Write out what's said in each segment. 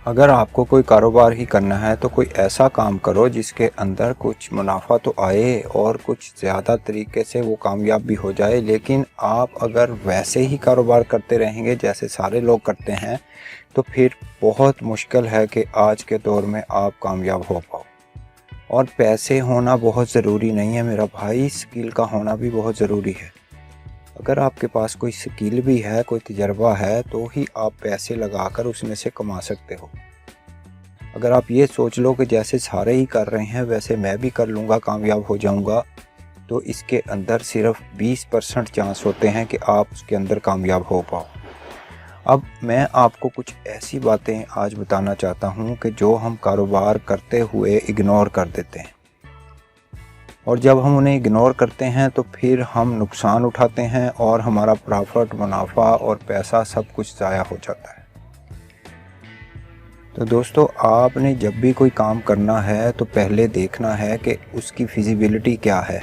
अगर आपको कोई कारोबार ही करना है तो कोई ऐसा काम करो जिसके अंदर कुछ मुनाफा तो आए और कुछ ज़्यादा तरीके से वो कामयाब भी हो जाए। लेकिन आप अगर वैसे ही कारोबार करते रहेंगे जैसे सारे लोग करते हैं तो फिर बहुत मुश्किल है कि आज के दौर में आप कामयाब हो पाओ। और पैसे होना बहुत ज़रूरी नहीं है मेरा भाई, स्किल का होना भी बहुत ज़रूरी है। अगर आपके पास कोई स्किल भी है, कोई तजर्बा है, तो ही आप पैसे लगाकर उसमें से कमा सकते हो। अगर आप ये सोच लो कि जैसे सारे ही कर रहे हैं वैसे मैं भी कर लूँगा, कामयाब हो जाऊँगा, तो इसके अंदर सिर्फ 20% चांस होते हैं कि आप उसके अंदर कामयाब हो पाओ। अब मैं आपको कुछ ऐसी बातें आज बताना चाहता हूँ कि जो हम कारोबार करते हुए इग्नोर कर देते हैं, और जब हम उन्हें इग्नोर करते हैं तो फिर हम नुकसान उठाते हैं और हमारा प्रॉफिट, मुनाफा और पैसा सब कुछ ज़ाया हो जाता है। तो दोस्तों, आपने जब भी कोई काम करना है तो पहले देखना है कि उसकी फिजिबिलिटी क्या है,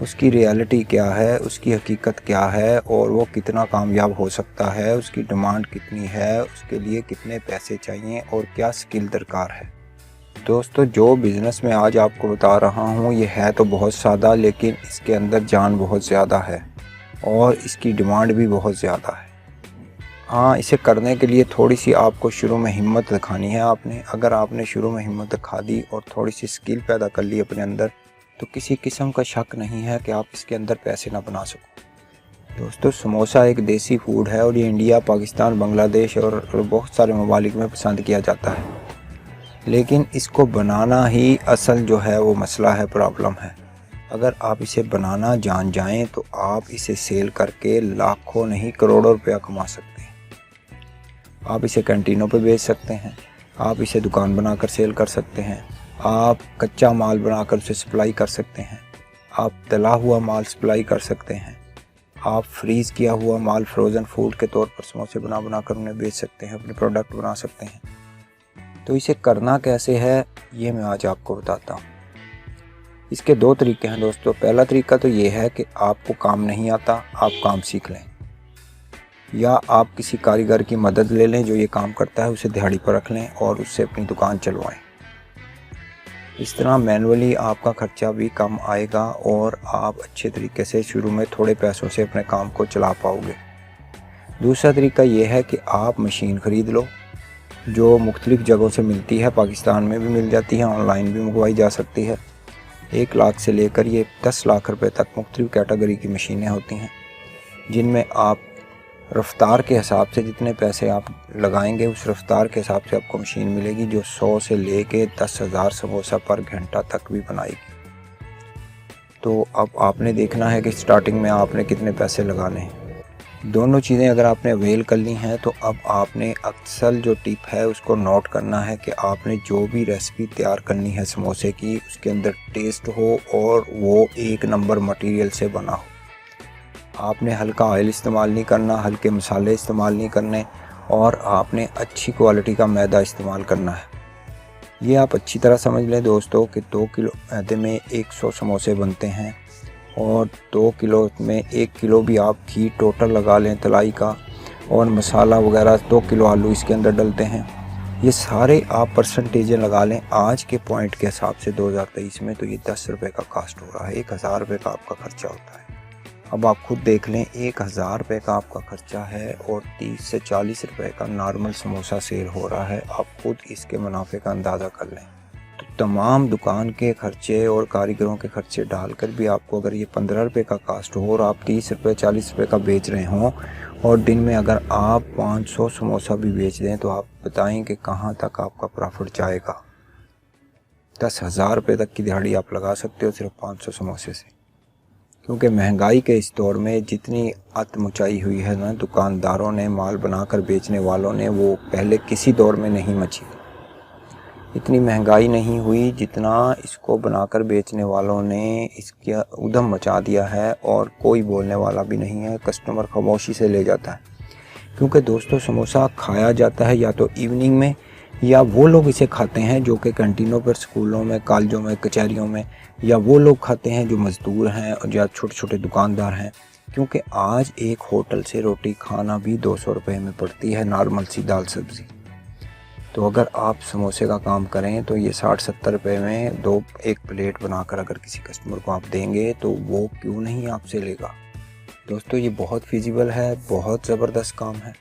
उसकी रियलिटी क्या है, उसकी हकीकत क्या है और वो कितना कामयाब हो सकता है, उसकी डिमांड कितनी है, उसके लिए कितने पैसे चाहिए और क्या स्किल दरकार है। दोस्तों, जो बिज़नेस मैं आज आपको बता रहा हूँ ये है तो बहुत सादा, लेकिन इसके अंदर जान बहुत ज़्यादा है और इसकी डिमांड भी बहुत ज़्यादा है। हाँ, इसे करने के लिए थोड़ी सी आपको शुरू में हिम्मत दिखानी है। अगर आपने शुरू में हिम्मत दिखा दी और थोड़ी सी स्किल पैदा कर ली अपने अंदर, तो किसी किस्म का शक नहीं है कि आप इसके अंदर पैसे ना बना सको। दोस्तों, समोसा एक देसी फूड है और ये इंडिया, पाकिस्तान, बांग्लादेश और बहुत सारे ममालिक में पसंद किया जाता है। लेकिन इसको बनाना ही असल जो है वो मसला है, प्रॉब्लम है। अगर आप इसे बनाना जान जाएं तो आप इसे सेल करके लाखों नहीं करोड़ों रुपया कमा सकते हैं। आप इसे कैंटीनों पे बेच सकते हैं, आप इसे दुकान बनाकर सेल कर सकते हैं, आप कच्चा माल बनाकर उसे सप्लाई कर सकते हैं, आप तला हुआ माल सप्लाई कर सकते हैं, आप फ्रीज़ किया हुआ माल, फ्रोज़न फूड के तौर पर समोसे बना कर उन्हें बेच सकते हैं, अपने प्रोडक्ट बना सकते हैं। तो इसे करना कैसे है ये मैं आज आपको बताता हूँ। इसके दो तरीके हैं दोस्तों। पहला तरीका तो ये है कि आपको काम नहीं आता, आप काम सीख लें, या आप किसी कारीगर की मदद ले लें जो ये काम करता है, उसे दिहाड़ी पर रख लें और उससे अपनी दुकान चलवाएं। इस तरह मैनुअली आपका खर्चा भी कम आएगा और आप अच्छे तरीके से शुरू में थोड़े पैसों से अपने काम को चला पाओगे। दूसरा तरीका ये है कि आप मशीन ख़रीद लो, जो मुख्तलिफ़ जगहों से मिलती है, पाकिस्तान में भी मिल जाती है, ऑनलाइन भी मंगवाई जा सकती है। 1 लाख से लेकर ये 10 लाख रुपए तक मुख्तलिफ़ कैटेगरी की मशीनें होती हैं, जिनमें आप रफ़्तार के हिसाब से जितने पैसे आप लगाएंगे उस रफ़्तार के हिसाब से आपको मशीन मिलेगी जो 100 से लेके 10,000 समोसा पर घंटा तक भी बनाएगी। तो अब आपने देखना है कि स्टार्टिंग में आपने कितने पैसे लगाने हैं। दोनों चीज़ें अगर आपने अवेल कर ली हैं तो अब आपने अक्सर जो टिप है उसको नोट करना है कि आपने जो भी रेसिपी तैयार करनी है समोसे की, उसके अंदर टेस्ट हो और वो 1 नंबर मटेरियल से बना हो। आपने हल्का ऑयल इस्तेमाल नहीं करना, हल्के मसाले इस्तेमाल नहीं करने, और आपने अच्छी क्वालिटी का मैदा इस्तेमाल करना है। ये आप अच्छी तरह समझ लें दोस्तों कि 2 किलो मैदे में 100 समोसे बनते हैं और 2 किलो में 1 किलो भी आप घी टोटल लगा लें तलाई का, और मसाला वगैरह 2 किलो आलू इसके अंदर डलते हैं। ये सारे आप परसेंटेजें लगा लें आज के पॉइंट के हिसाब से 2023 में, तो ये 10 रुपये का कास्ट हो रहा है। 1000 रुपये का आपका खर्चा होता है। अब आप खुद देख लें, 1000 रुपये का आपका खर्चा है और 30 से 40 रुपये का नॉर्मल समोसा सेल हो रहा है। आप खुद इसके मुनाफे का अंदाज़ा कर लें। तो तमाम दुकान के खर्चे और कारीगरों के खर्चे डालकर भी आपको अगर ये 15 रुपये का कास्ट हो और आप 30 रुपये 40 रुपये का बेच रहे हों, और दिन में अगर आप 500 समोसा भी बेच दें, तो आप बताएं कि कहाँ तक आपका प्रॉफिट जाएगा। 10,000 रुपये तक की दिहाड़ी आप लगा सकते हो सिर्फ 500 समोसे से। क्योंकि महंगाई के इस दौर में जितनी अत मचाई हुई है ना दुकानदारों ने, माल बनाकर बेचने वालों ने, वो पहले किसी दौर में नहीं मची। इतनी महंगाई नहीं हुई जितना इसको बनाकर बेचने वालों ने इसका उधम मचा दिया है, और कोई बोलने वाला भी नहीं है। कस्टमर खामोशी से ले जाता है, क्योंकि दोस्तों समोसा खाया जाता है या तो इवनिंग में, या वो लोग इसे खाते हैं जो कि कैंटीनों पर, स्कूलों में, कॉलेजों में, कचहरियों में, या वो लोग खाते हैं जो मज़दूर हैं और या छोटे छोटे दुकानदार हैं। क्योंकि आज एक होटल से रोटी खाना भी 200 रुपये में पड़ती है, नॉर्मल सी दाल सब्ज़ी। तो अगर आप समोसे का काम करें तो ये 60-70 रुपये में एक प्लेट बनाकर अगर किसी कस्टमर को आप देंगे तो वो क्यों नहीं आपसे लेगा। दोस्तों ये बहुत फिजिबल है, बहुत ज़बरदस्त काम है,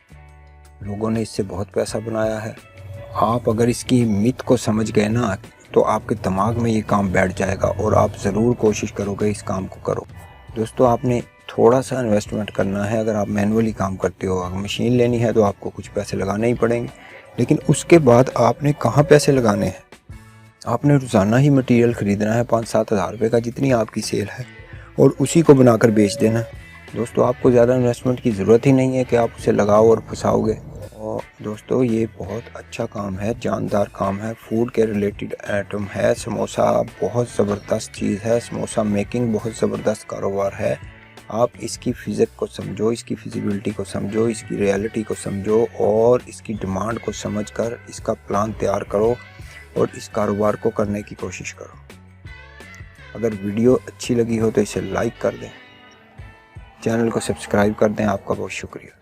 लोगों ने इससे बहुत पैसा बनाया है। आप अगर इसकी मिथ को समझ गए ना तो आपके दिमाग में ये काम बैठ जाएगा और आप ज़रूर कोशिश करोगे इस काम को करो। दोस्तों आपने थोड़ा सा इन्वेस्टमेंट करना है। अगर आप मैनुअली काम करते हो, अगर मशीन लेनी है तो आपको कुछ पैसे लगाने ही पड़ेंगे, लेकिन उसके बाद आपने कहाँ पैसे लगाने हैं। आपने रोज़ाना ही मटेरियल ख़रीदना है 5-7 हज़ार रुपये का, जितनी आपकी सेल है, और उसी को बनाकर बेच देना। दोस्तों आपको ज़्यादा इन्वेस्टमेंट की ज़रूरत ही नहीं है कि आप उसे लगाओ और फंसाओगे। और दोस्तों ये बहुत अच्छा काम है, जानदार काम है, फूड के रिलेटेड आइटम है। समोसा बहुत ज़बरदस्त चीज़ है, समोसा मेकिंग बहुत ज़बरदस्त कारोबार है। आप इसकी फिज़िक्स को समझो, इसकी फिजिबिलिटी को समझो, इसकी रियलिटी को समझो और इसकी डिमांड को समझकर इसका प्लान तैयार करो और इस कारोबार को करने की कोशिश करो। अगर वीडियो अच्छी लगी हो तो इसे लाइक कर दें, चैनल को सब्सक्राइब कर दें। आपका बहुत शुक्रिया।